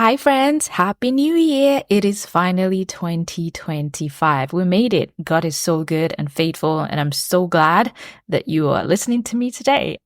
Hi friends, Happy New Year. It is finally 2025. We made it. God is so good and faithful, and I'm so glad that you are listening to me today.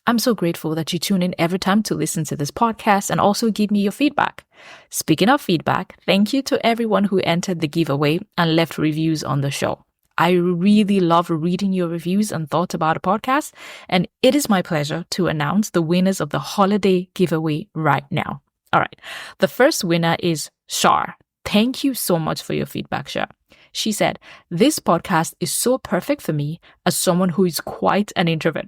I'm so grateful that you tune in every time to listen to this podcast and also give me your feedback. Speaking of feedback, thank you to everyone who entered the giveaway and left reviews on the show. I really love reading your reviews and thoughts about a podcast, and it is my pleasure to announce the winners of the holiday giveaway right now. All right. The first winner is Shar. Thank you so much for your feedback, Shar. She said, "This podcast is so perfect for me as someone who is quite an introvert.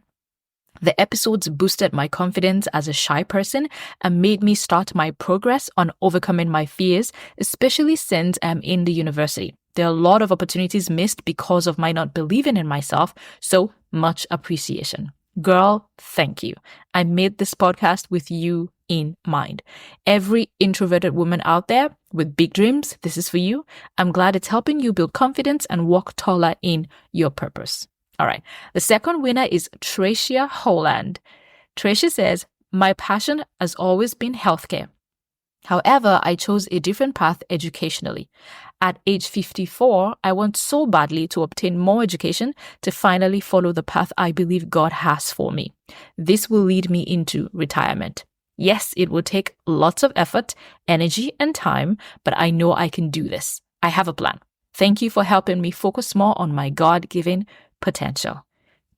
The episodes boosted my confidence as a shy person and made me start my progress on overcoming my fears, especially since I'm in the university. There are a lot of opportunities missed because of my not believing in myself, so much appreciation." Girl, thank you. I made this podcast with you in mind. Every introverted woman out there with big dreams, this is for you. I'm glad it's helping you build confidence and walk taller in your purpose. All right. The second winner is Tracia Holland. Tracia says, "My passion has always been healthcare. However, I chose a different path educationally. At age 54, I want so badly to obtain more education to finally follow the path I believe God has for me. This will lead me into retirement. Yes, it will take lots of effort, energy, and time, but I know I can do this. I have a plan. Thank you for helping me focus more on my God-given potential."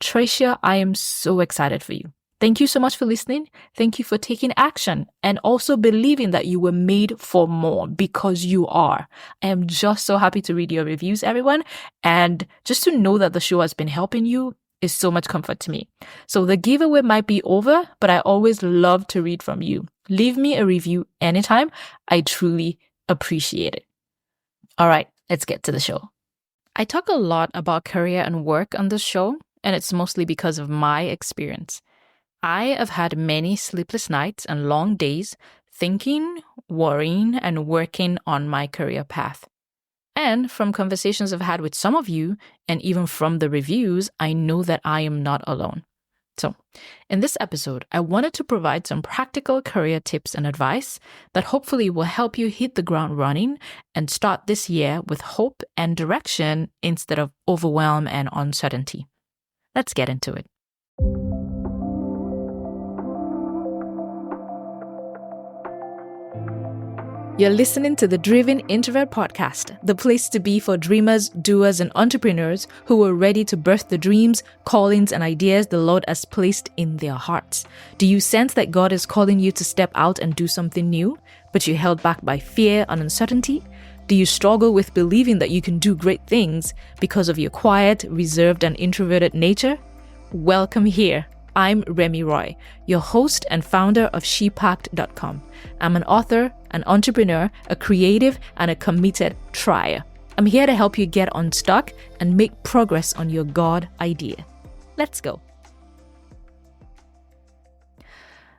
Tracia, I am so excited for you. Thank you so much for listening. Thank you for taking action and also believing that you were made for more, because you are. I am just so happy to read your reviews, everyone. And just to know that the show has been helping you is so much comfort to me. So the giveaway might be over, but I always love to read from you. Leave me a review anytime. I truly appreciate it. All right, let's get to the show. I talk a lot about career and work on this show, and it's mostly because of my experience. I have had many sleepless nights and long days thinking, worrying, and working on my career path. And from conversations I've had with some of you, and even from the reviews, I know that I am not alone. So, in this episode, I wanted to provide some practical career tips and advice that hopefully will help you hit the ground running and start this year with hope and direction instead of overwhelm and uncertainty. Let's get into it. You're listening to the Driven Introvert podcast, the place to be for dreamers, doers, and entrepreneurs who are ready to birth the dreams, callings, and ideas the Lord has placed in their hearts. Do you sense that God is calling you to step out and do something new, but you're held back by fear and uncertainty? Do you struggle with believing that you can do great things because of your quiet, reserved, and introverted nature? Welcome here. I'm Remy Roy, your host and founder of shepacked.com. I'm an author, an entrepreneur, a creative, and a committed trier. I'm here to help you get unstuck and make progress on your God idea. Let's go.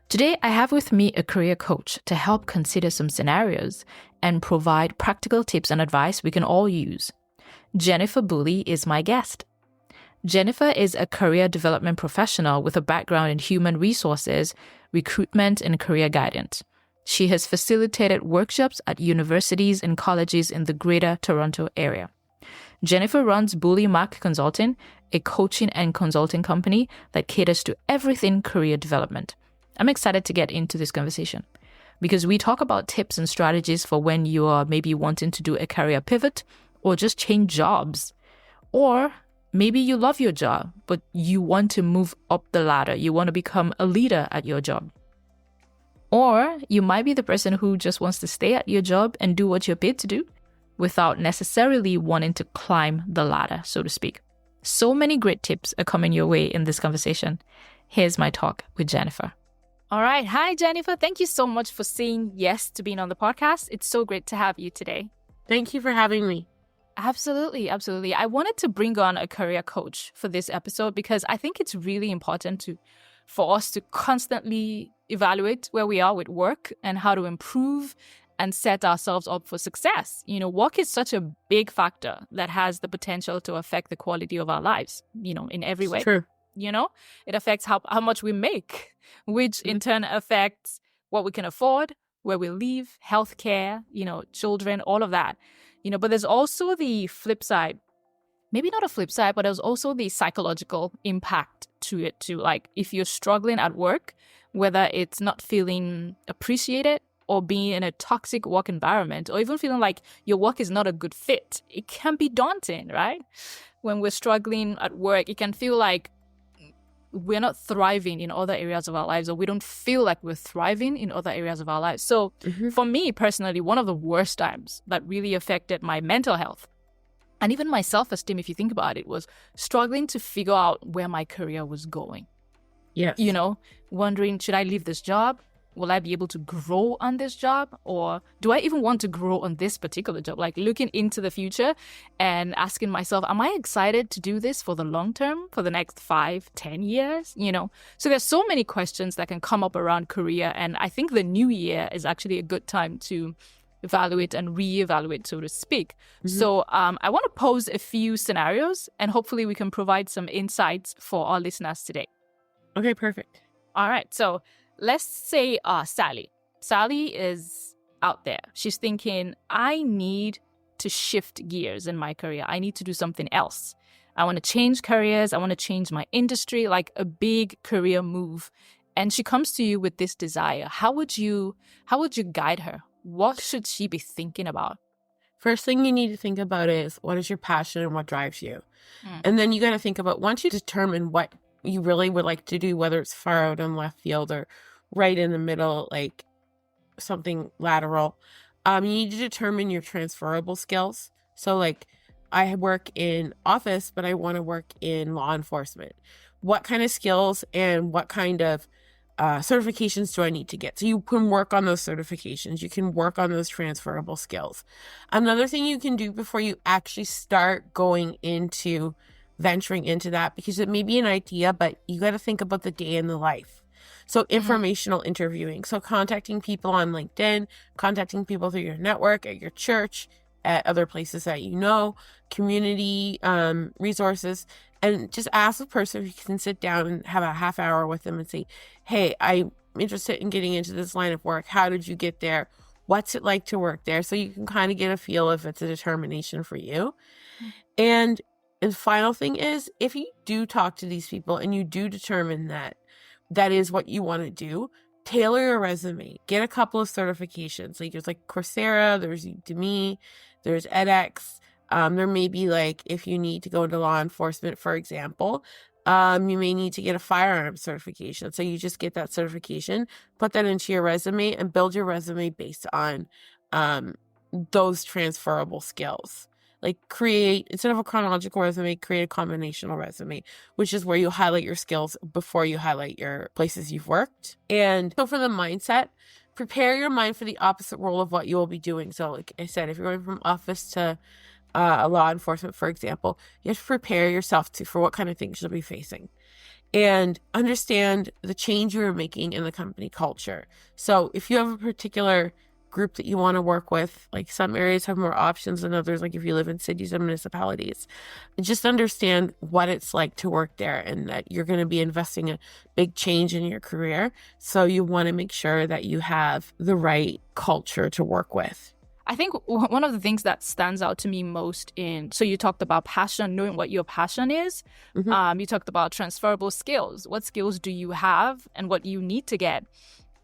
Today, I have with me a career coach to help consider some scenarios and provide practical tips and advice we can all use. Jennifer Bouley is my guest. Jennifer is a career development professional with a background in human resources, recruitment, and career guidance. She has facilitated workshops at universities and colleges in the Greater Toronto area. Jennifer runs Bouley Mac Consulting, a coaching and consulting company that caters to everything career development. I'm excited to get into this conversation because we talk about tips and strategies for when you are maybe wanting to do a career pivot or just change jobs. Or maybe you love your job, but you want to move up the ladder. You want to become a leader at your job. Or you might be the person who just wants to stay at your job and do what you're paid to do without necessarily wanting to climb the ladder, so to speak. So many great tips are coming your way in this conversation. Here's my talk with Jennifer. All right. Hi, Jennifer. Thank you so much for saying yes to being on the podcast. It's so great to have you today. Thank you for having me. Absolutely. I wanted to bring on a career coach for this episode because I think it's really important for us to constantly evaluate where we are with work and how to improve and set ourselves up for success. You know, work is such a big factor that has the potential to affect the quality of our lives, in every way. True. It affects how much we make, which in turn affects what we can afford, where we live, healthcare, children, all of that. But there's also the flip side. Maybe not a flip side, but there's also the psychological impact to it too. Like if you're struggling at work, whether it's not feeling appreciated or being in a toxic work environment, or even feeling like your work is not a good fit, it can be daunting, right? When we're struggling at work, it can feel like we're not thriving in other areas of our lives, or we don't feel like we're thriving in other areas of our lives. So for me personally, one of the worst times that really affected my mental health and even my self-esteem, if you think about it, was struggling to figure out where my career was going. Yes. Wondering, should I leave this job? Will I be able to grow on this job? Or do I even want to grow on this particular job? Like looking into the future and asking myself, am I excited to do this for the long term, for the next 5-10 years? So there's so many questions that can come up around career. And I think the new year is actually a good time to evaluate and reevaluate, so to speak. So I want to pose a few scenarios, and hopefully we can provide some insights for our listeners today. Okay, perfect. All right. So let's say Sally. Sally is out there. She's thinking, I need to shift gears in my career. I need to do something else. I want to change careers. I want to change my industry, like a big career move. And she comes to you with this desire. How would you guide her? What should she be thinking about? First thing you need to think about is what is your passion and what drives you? And then you got to think about, once you determine what you really would like to do, whether it's far out in left field or right in the middle, like something lateral, you need to determine your transferable skills. So like, I work in office, but I want to work in law enforcement. What kind of skills and what kind of certifications do I need to get? So you can work on those certifications. You can work on those transferable skills. Another thing you can do before you actually start venturing into that, because it may be an idea, but you got to think about the day in the life. So informational interviewing. So contacting people on LinkedIn, contacting people through your network, at your church, at other places that community resources, and just ask the person if you can sit down and have a half hour with them and say, hey, I'm interested in getting into this line of work. How did you get there? What's it like to work there? So you can kind of get a feel if it's a determination for you. And the final thing is, if you do talk to these people and you do determine that that is what you want to do, tailor your resume. Get a couple of certifications. Like there's Coursera, there's Udemy, there's edX. There may be if you need to go into law enforcement, for example, you may need to get a firearms certification. So you just get that certification, put that into your resume, and build your resume based on those transferable skills. Instead of a chronological resume, create a combinational resume, which is where you highlight your skills before you highlight your places you've worked. And so for the mindset, prepare your mind for the opposite role of what you will be doing. So like I said, if you're going from office to law enforcement, for example, you have to prepare yourself for what kind of things you'll be facing. And understand the change you're making in the company culture. So if you have a particular group that you want to work with, some areas have more options than others, if you live in cities and municipalities, just understand what it's like to work there, and that you're going to be investing a big change in your career. So you want to make sure that you have the right culture to work with. I think one of the things that stands out to me most so you talked about passion, knowing what your passion is. You talked about transferable skills. What skills do you have and what you need to get?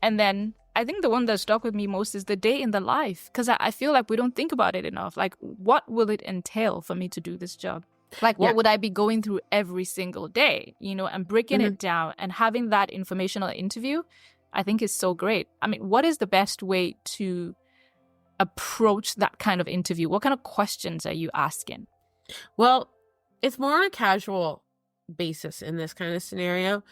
And then I think the one that stuck with me most is the day in the life, because I feel like we don't think about it enough. What will it entail for me to do this job? What would I be going through every single day, and breaking it down and having that informational interview, I think is so great. I mean, what is the best way to approach that kind of interview? What kind of questions are you asking? Well, it's more on a casual basis in this kind of scenario.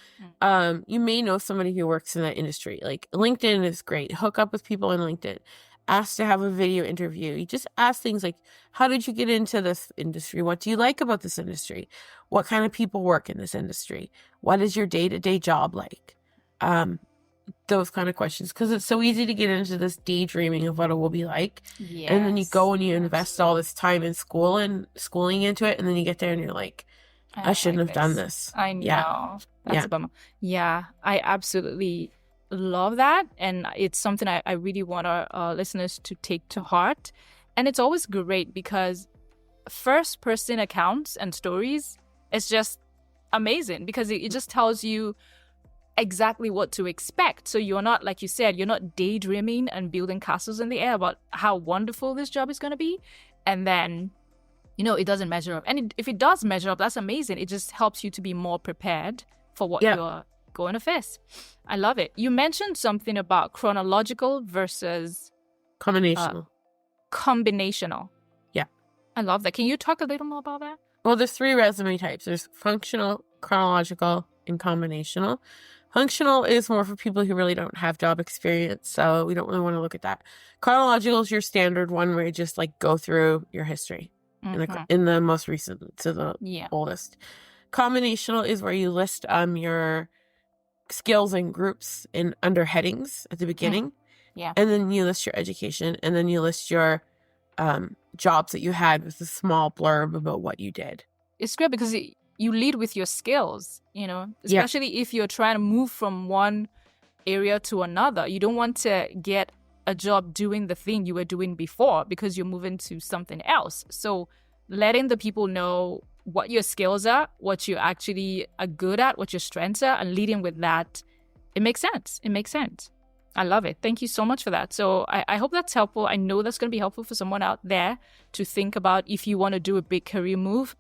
You may know somebody who works in that industry. LinkedIn is great. Hook up with people on LinkedIn. Ask to have a video interview. You just ask things like, how did you get into this industry? What do you like about this industry? What kind of people work in this industry? What is your day-to-day job like? Those kind of questions, because it's so easy to get into this daydreaming of what it will be like. Yes. And then you go and you invest all this time in schooling into it, and then you get there and you're like, I shouldn't have done this. I know. That's a bummer. Yeah, I absolutely love that. And it's something I really want our listeners to take to heart. And it's always great because first person accounts and stories is just amazing because it just tells you exactly what to expect. So you're not, like you said, you're not daydreaming and building castles in the air about how wonderful this job is going to be. And then, it doesn't measure up. And if it does measure up, that's amazing. It just helps you to be more prepared for what you're going to face. I love it. You mentioned something about chronological versus combinational. Combinational. Yeah. I love that. Can you talk a little more about that? Well, there's 3 resume types. There's functional, chronological, and combinational. Functional is more for people who really don't have job experience, so we don't really want to look at that. Chronological is your standard one where you just go through your history in the most recent to the oldest. Combinational is where you list your skills and groups in under headings at the beginning. Yeah. And then you list your education, and then you list your jobs that you had with a small blurb about what you did. It's great because you lead with your skills, especially if you're trying to move from one area to another. You don't want to get a job doing the thing you were doing before because you're moving to something else. So letting the people know what your skills are, what you actually are good at, what your strengths are, and leading with that, it makes sense. It makes sense. I love it. Thank you so much for that. So I hope that's helpful. I know that's going to be helpful for someone out there to think about if you want to do a big career move.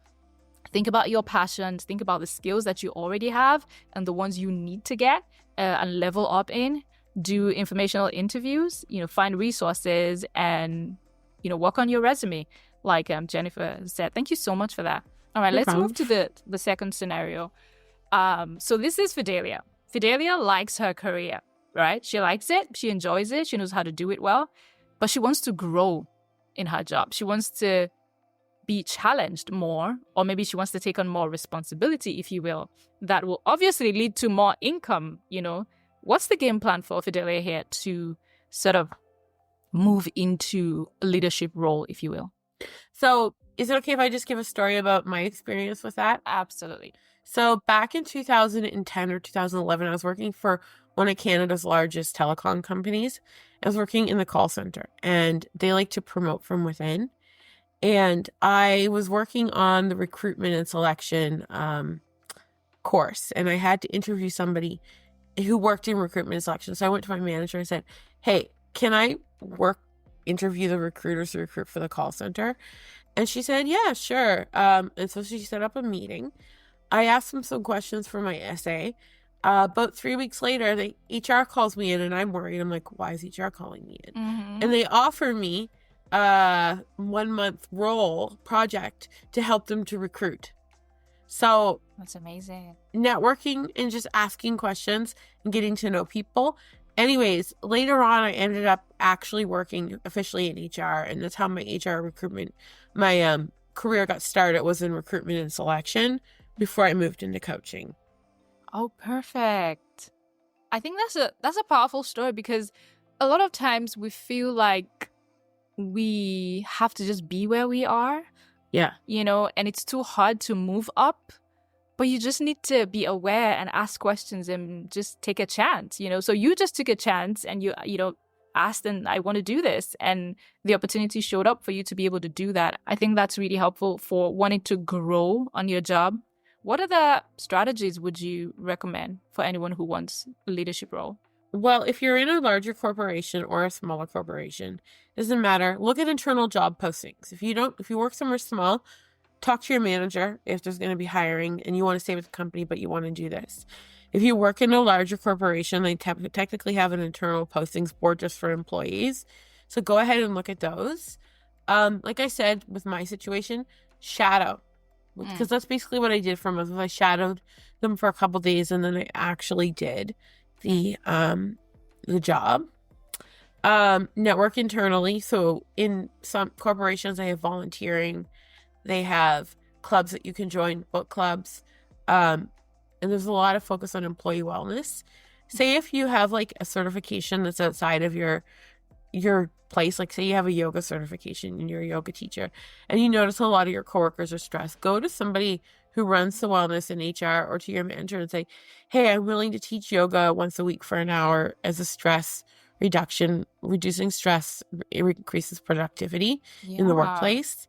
Think about your passions. Think about the skills that you already have and the ones you need to get and level up in. Do informational interviews, find resources and, work on your resume, like Jennifer said. Thank you so much for that. All right, let's move to the second scenario. So this is Fidelia. Fidelia likes her career, right? She likes it. She enjoys it. She knows how to do it well. But she wants to grow in her job. She wants to be challenged more, or maybe she wants to take on more responsibility, if you will. That will obviously lead to more income, What's the game plan for Fidelia here to sort of move into a leadership role, if you will? So is it okay if I just give a story about my experience with that? Absolutely. So back in 2010 or 2011, I was working for one of Canada's largest telecom companies. I was working in the call center, and they like to promote from within. And I was working on the recruitment and selection course, and I had to interview somebody who worked in recruitment and selection. So I went to my manager and said, hey, can I interview the recruiters to recruit for the call center? And she said, yeah, sure. And so she set up a meeting. I asked them some questions for my essay. About 3 weeks later, the HR calls me in, and I'm worried. I'm like, why is HR calling me in? Mm-hmm. And they offer me a 1-month role project to help them to recruit. So that's amazing. Networking and just asking questions and getting to know people. Anyways, later on, I ended up actually working officially in HR, and that's how my HR recruitment, my career got started, was in recruitment and selection before I moved into coaching. Oh, perfect. I think that's a powerful story because a lot of times we feel like we have to just be where we are. Yeah. And it's too hard to move up, but you just need to be aware and ask questions and just take a chance, So you just took a chance and you asked, and I want to do this. And the opportunity showed up for you to be able to do that. I think that's really helpful for wanting to grow on your job. What other strategies would you recommend for anyone who wants a leadership role? Well, if you're in a larger corporation or a smaller corporation, doesn't matter. Look at internal job postings. If you work somewhere small, talk to your manager if there's going to be hiring and you want to stay with the company, but you want to do this. If you work in a larger corporation, they technically have an internal postings board just for employees. So go ahead and look at those. Like I said, with my situation, shadow. Because that's basically what I did for months. I shadowed them for a couple of days, and then I actually did the job. Network internally. So in some corporations, they have volunteering. They have clubs that you can join, book clubs. And there's a lot of focus on employee wellness. Say if you have like a certification that's outside of your your place, like say you have a yoga certification and you're a yoga teacher and you notice a lot of your coworkers are stressed, go to somebody who runs the wellness in HR or to your manager and say, hey, I'm willing to teach yoga once a week for an hour as a stress reduction. Reducing stress increases productivity in the workplace.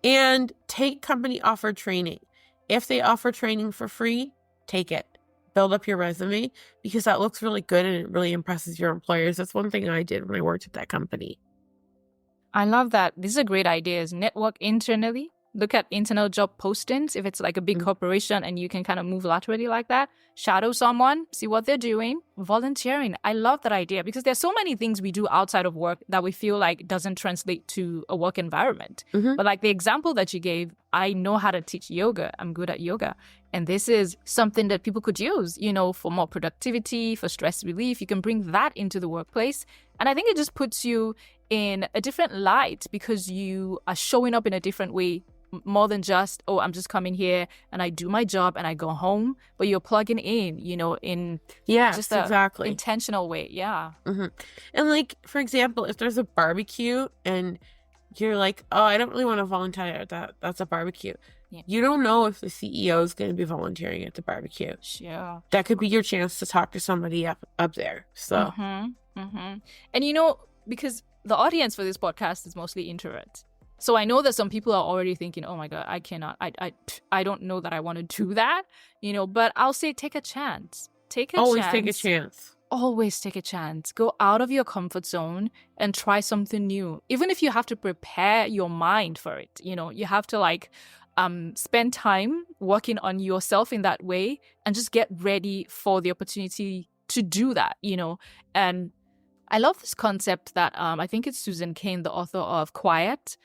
And take company offered training. If they offer training for free, take it. Build up your resume because that looks really good and it really impresses your employers. That's one thing I did when I worked at that company. I love that. This is a great idea. Is network internally. Look at internal job postings. If it's like a big corporation and you can kind of move laterally like that, shadow someone, see what they're doing. Volunteering. I love that idea because there's so many things we do outside of work that we feel like doesn't translate to a work environment. But like the example that you gave, I know how to teach yoga. I'm good at yoga. And this is something that people could use, you know, for more productivity, for stress relief. You can bring that into the workplace. And I think it just puts you in a different light because you are showing up in a different way, more than just, oh, I'm just coming here and I do my job and I go home, but you're plugging in, you know, in just a intentional way. Yeah. And like, for example, if there's a barbecue and you're like, oh, I don't really want to volunteer at that's a barbecue. You don't know if the CEO is going to be volunteering at the barbecue. Sure. That could be your chance to talk to somebody up there. So, and you know, because the audience for this podcast is mostly introverts. So I know that some people are already thinking, oh my God, I cannot, I don't know that I want to do that, you know, but I'll say take a chance. Always take a chance. Always take a chance. Go out of your comfort zone and try something new. Even if you have to prepare your mind for it, you know, you have to like spend time working on yourself in that way and just get ready for the opportunity to do that, you know. And I love this concept that I think it's Susan Cain, the author of Quiet.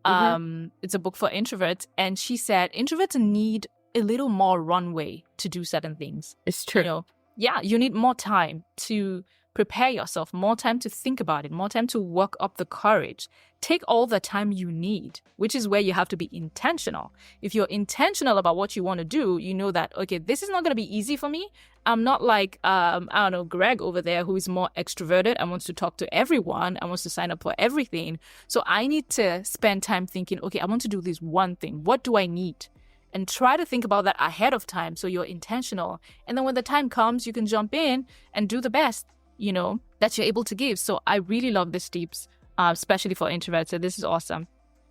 It's a book for introverts. And she said introverts need a little more runway to do certain things. It's true. You know, yeah, you need more time to prepare yourself, more time to think about it, more time to work up the courage. Take all the time you need, which is where you have to be intentional. If you're intentional about what you want to do, you know that, okay, this is not going to be easy for me. I'm not like, I don't know, Greg over there who is more extroverted and wants to talk to everyone and wants to sign up for everything. So I need to spend time thinking, okay, I want to do this one thing. What do I need? And try to think about that ahead of time so you're intentional. And then when the time comes, you can jump in and do the best, you know, that you're able to give. So I really love these tips, especially for introverts. So this is awesome.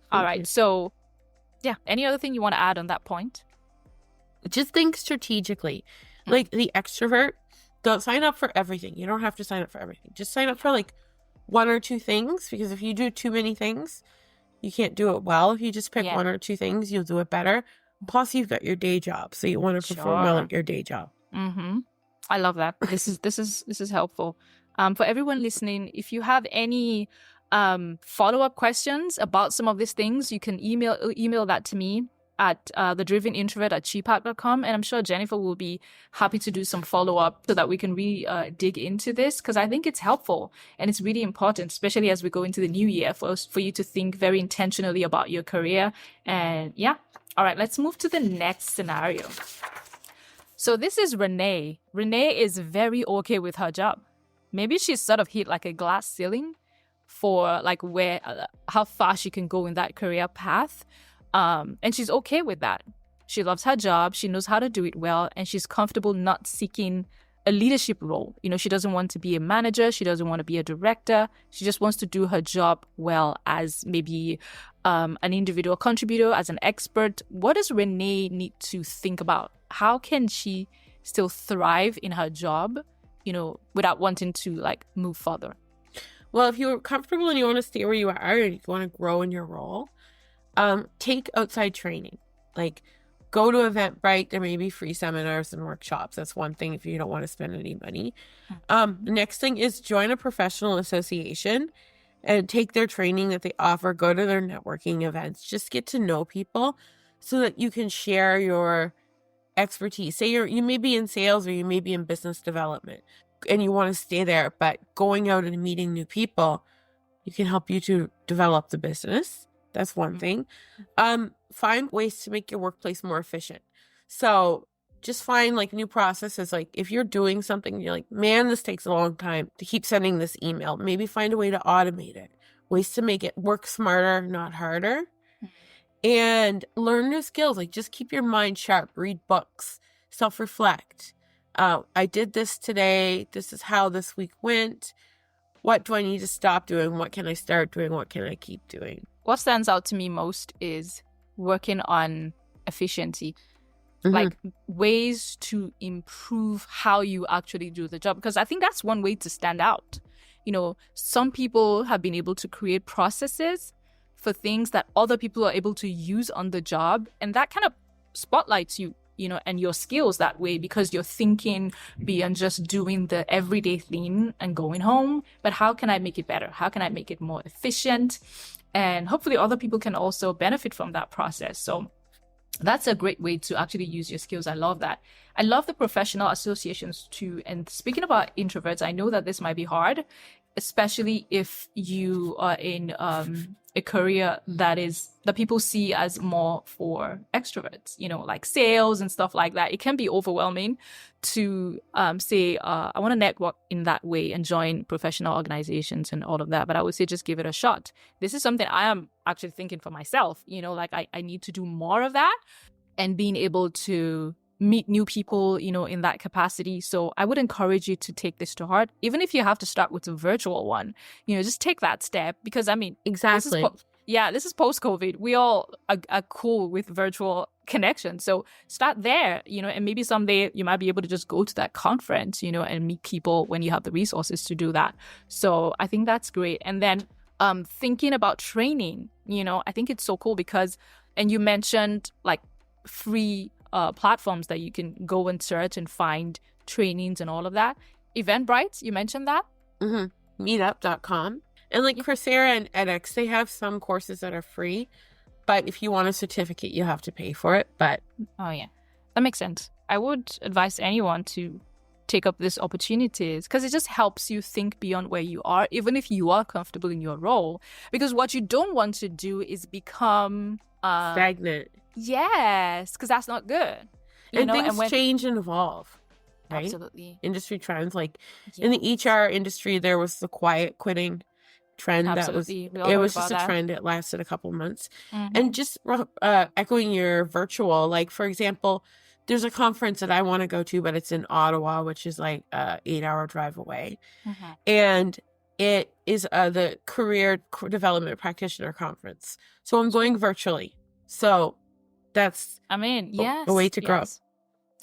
All right. So yeah, any other thing you want to add on that point? Just think strategically. Like the extrovert, don't sign up for everything. You don't have to sign up for everything. Just sign up for like one or two things, because if you do too many things, you can't do it well. If you just pick one or two things, you'll do it better. Plus, you've got your day job, so you want to perform well at your day job. I love that. This is helpful. For everyone listening, if you have any follow-up questions about some of these things, you can email that to me at thedrivenintrovert@gpac.com, and I'm sure Jennifer will be happy to do some follow-up so that we can really dig into this, because I think it's helpful and it's really important, especially as we go into the new year, for you to think very intentionally about your career. And yeah. All right, let's move to the next scenario. So this is Renee. Renee is very okay with her job. Maybe she's sort of hit like a glass ceiling for like where, how far she can go in that career path. And she's okay with that. She loves her job. She knows how to do it well. And she's comfortable not seeking a leadership role. You know, she doesn't want to be a manager. She doesn't want to be a director. She just wants to do her job well as maybe an individual contributor, as an expert. What does Renee need to think about? How can she still thrive in her job, you know, without wanting to like move further? Well, if you're comfortable and you want to stay where you are and you want to grow in your role, take outside training. Like, go to Eventbrite. There may be free seminars and workshops. That's one thing if you don't want to spend any money. The next thing is join a professional association and take their training that they offer. Go to their networking events. Just get to know people so that you can share your expertise. Say you may be in sales or you may be in business development and you want to stay there, but going out and meeting new people, you can help you to develop the business. That's one thing. Find ways to make your workplace more efficient. So just find like new processes. Like if you're doing something, you're like, man, this takes a long time to keep sending this email. Maybe find a way to automate it, ways to make it work smarter, not harder. And learn new skills. Like just keep your mind sharp, read books, self-reflect. I did this today. This is how this week went. What do I need to stop doing? What can I start doing? What can I keep doing? What stands out to me most is working on efficiency, like ways to improve how you actually do the job. Because I think that's one way to stand out. You know, some people have been able to create processes for things that other people are able to use on the job. And that kind of spotlights you, you know, and your skills that way, because you're thinking beyond just doing the everyday thing and going home. But how can I make it better? How can I make it more efficient? And hopefully other people can also benefit from that process. So that's a great way to actually use your skills. I love that. I love the professional associations too. And speaking about introverts, I know that this might be hard, especially if you are in a career that people see as more for extroverts, you know, like sales and stuff like that. It can be overwhelming to say, I want to network in that way and join professional organizations and all of that. But I would say just give it a shot. This is something I am actually thinking for myself, you know, like I need to do more of that and being able to meet new people, you know, in that capacity. So I would encourage you to take this to heart, even if you have to start with a virtual one, you know, just take that step, because I mean, exactly. This is post-COVID. We all are cool with virtual connection. So start there, you know, and maybe someday you might be able to just go to that conference, you know, and meet people when you have the resources to do that. So I think that's great. And then thinking about training, you know, I think it's so cool because, and you mentioned like free platforms that you can go and search and find trainings and all of that. Eventbrite, you mentioned that? Meetup.com. And like Coursera and edX, they have some courses that are free, but if you want a certificate, you have to pay for it. But oh yeah, that makes sense. I would advise anyone to take up these opportunities because it just helps you think beyond where you are, even if you are comfortable in your role. Because what you don't want to do is become stagnant. Yes, because that's not good. And things change and evolve, right? Absolutely. Industry trends, like in the HR industry, there was the quiet quitting trend. Absolutely. It was just a trend. It lasted a couple months. And just echoing your virtual, like for example, there's a conference that I want to go to, but it's in Ottawa, which is like a 8-hour drive away. And it is the Career Development Practitioner Conference. So I'm going virtually. So that's a way to grow.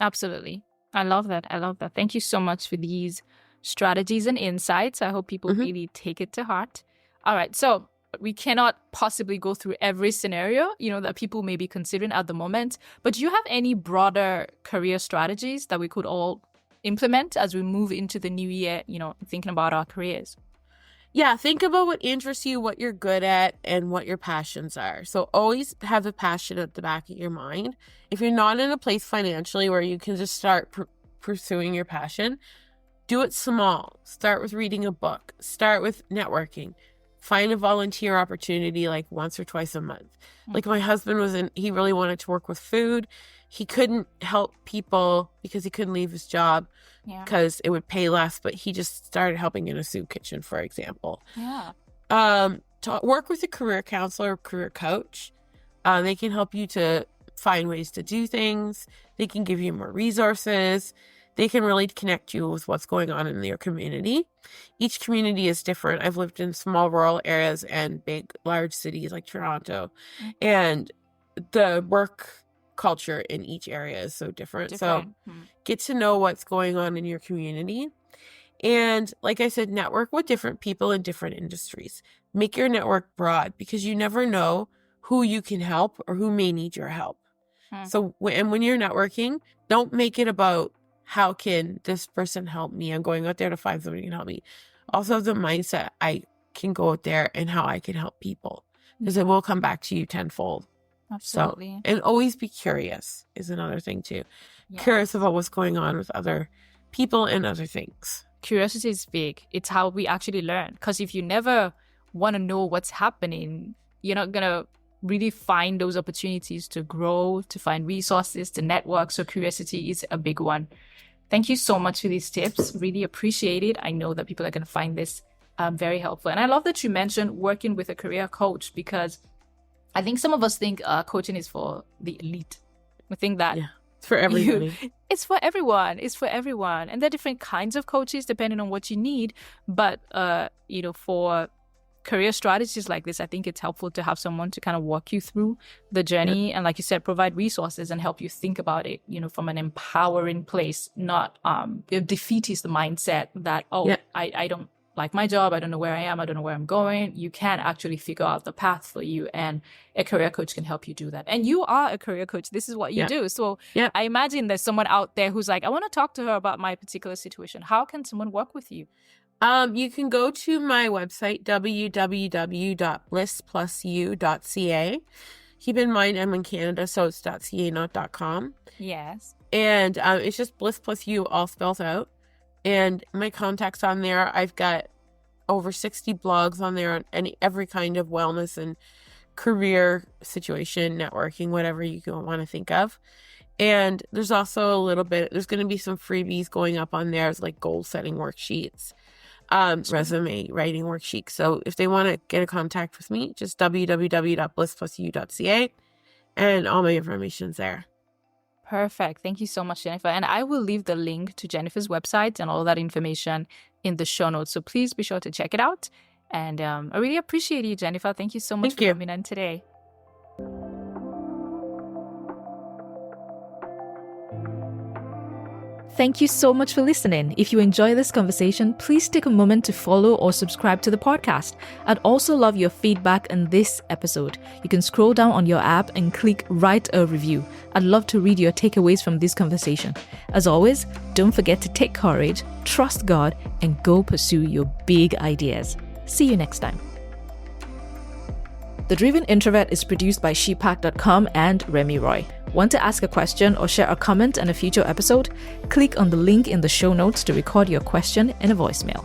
Absolutely. I love that. Thank you so much for these strategies and insights. I hope people really take it to heart. All right. So we cannot possibly go through every scenario, you know, that people may be considering at the moment. But do you have any broader career strategies that we could all implement as we move into the new year, you know, thinking about our careers? Yeah, think about what interests you, what you're good at, and what your passions are. So always have a passion at the back of your mind. If you're not in a place financially where you can just start pursuing your passion, do it small. Start with reading a book. Start with networking. Find a volunteer opportunity like once or twice a month. Like my husband he really wanted to work with food. He couldn't help people because he couldn't leave his job because it would pay less, but he just started helping in a soup kitchen, for example. Work with a career counselor or career coach. They can help you to find ways to do things. They can give you more resources. They can really connect you with what's going on in your community. Each community is different. I've lived in small rural areas and large cities like Toronto. And the work culture in each area is so different. So get to know what's going on in your community. And like I said, network with different people in different industries. Make your network broad because you never know who you can help or who may need your help. So when you're networking, don't make it about how can this person help me? I'm going out there to find somebody who can help me. Also have the mindset, I can go out there and how I can help people because it will come back to you tenfold. Absolutely. So, and always be curious is another thing too. Yes. Curious about what's going on with other people and other things. Curiosity is big. It's how we actually learn. Because if you never want to know what's happening, you're not going to really find those opportunities to grow, to find resources, to network. So curiosity is a big one. Thank you so much for these tips. Really appreciate it. I know that people are going to find this very helpful. And I love that you mentioned working with a career coach, because I think some of us think coaching is for the elite. We think that it's for everybody. It's for everyone. It's for everyone. And there are different kinds of coaches depending on what you need. But, for career strategies like this, I think it's helpful to have someone to kind of walk you through the journey. And like you said, provide resources and help you think about it, from an empowering place, not a defeatist mindset that, I don't like my job. I don't know where I am. I don't know where I'm going. You can actually figure out the path for you, and a career coach can help you do that. And you are a career coach. This is what you do. So I imagine there's someone out there who's like, I want to talk to her about my particular situation. How can someone work with you? You can go to my website, www.blissplusu.ca. Keep in mind, I'm in Canada, so it's .ca, not .com. Yes. And it's just Bliss plus You, all spelled out. And my contacts on there, I've got over 60 blogs on there on every kind of wellness and career situation, networking, whatever you want to think of. And there's also there's going to be some freebies going up on there, like goal setting worksheets, resume writing worksheets. So if they want to get in contact with me, just www.blissplusu.ca, and all my information's there. Perfect. Thank you so much, Jennifer. And I will leave the link to Jennifer's website and all that information in the show notes. So please be sure to check it out. And I really appreciate you, Jennifer. Thank you so much for coming on today. Thank you so much for listening. If you enjoy this conversation, please take a moment to follow or subscribe to the podcast. I'd also love your feedback on this episode. You can scroll down on your app and click write a review. I'd love to read your takeaways from this conversation. As always, don't forget to take courage, trust God, and go pursue your big ideas. See you next time. The Driven Introvert is produced by shepack.com and Remy Roy. Want to ask a question or share a comment on a future episode? Click on the link in the show notes to record your question in a voicemail.